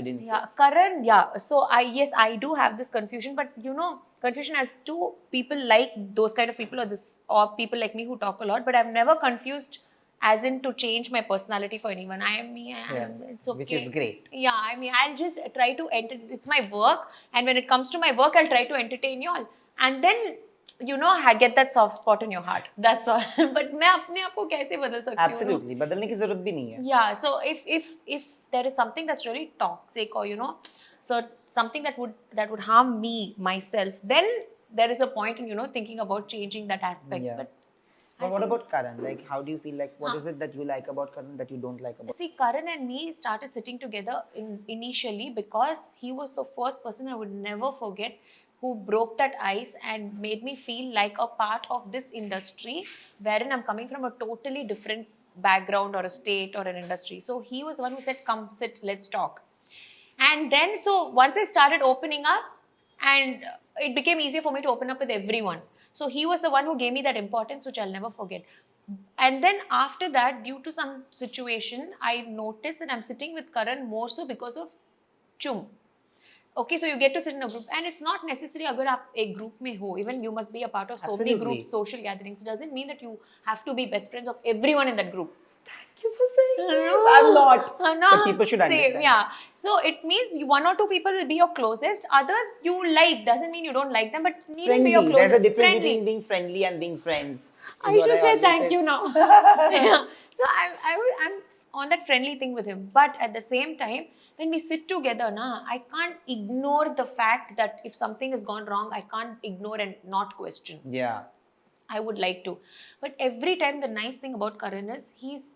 didn't say. Yeah, Karan, yeah. So I do have this confusion, but confusion as to people like those kind of people or people like me who talk a lot, but I've never confused as in to change my personality for anyone. I am me, I am. It's okay. Which is great. Yeah, I mean, I'll just try to it's my work, and when it comes to my work, I'll try to entertain you all. And then, get that soft spot in your heart. That's all. But मैं अपने आप को कैसे बदल सकती हूँ? Absolutely. बदलने की जरूरत भी नहीं है. Yeah, so if there is something that's really toxic or so something that would harm me myself, then there is a point in thinking about changing that aspect. Yeah. But what about Karan? Like, how do you feel? Like, what is it that you like about Karan that you don't like about? See, Karan and me started sitting together initially because he was the first person I would never forget who broke that ice and made me feel like a part of this industry wherein I'm coming from a totally different background or a state or an industry. So he was the one who said, come sit, let's talk. And then, so once I started opening up, and it became easier for me to open up with everyone. So he was the one who gave me that importance, which I'll never forget. And then after that, due to some situation, I noticed that I'm sitting with Karan more so because of Chum. Okay, so you get to sit in a group, and it's not necessary अगर आप एक group में हो, even you must be a part of so many groups, social gatherings. It doesn't mean that you have to be best friends of everyone in that group. Thank you for saying this. I'm not. But people should understand. Yeah. So it means one or two people will be your closest. Others you like. Doesn't mean you don't like them, but need to be your closest. There's a difference between being friendly and being friends. I should say thank you now. Yeah. So I'm on that friendly thing with him. But at the same time, when we sit together, I can't ignore the fact that if something has gone wrong, I can't ignore and not question. Yeah. I would like to. But every time, the nice thing about Karan is he's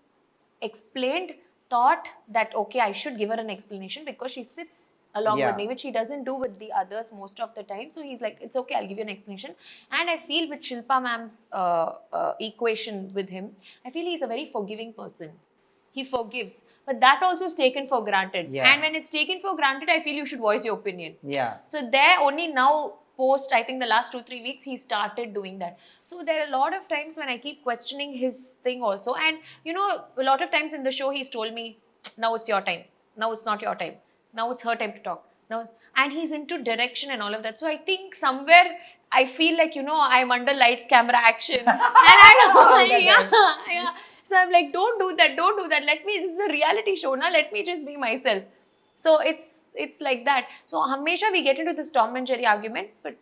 explained, thought that, okay, I should give her an explanation because she sits along with me, which he doesn't do with the others most of the time. So he's like, it's okay, I'll give you an explanation. And I feel with Shilpa ma'am's equation with him, I feel he's a very forgiving person. He forgives. But that also is taken for granted. Yeah. And when it's taken for granted, I feel you should voice your opinion. Yeah. So there only now, post, I think the last 2-3 weeks, he started doing that. So there are a lot of times when I keep questioning his thing also. And a lot of times in the show, he's told me, now it's your time. Now it's not your time. Now it's her time to talk. And he's into direction and all of that. So I think somewhere I feel like, I'm under lights, camera, action. And I don't, yeah. So I'm like, don't do that. This is a reality show, let me just be myself. So it's like that. So hamesha we get into this Tom and Jerry argument, but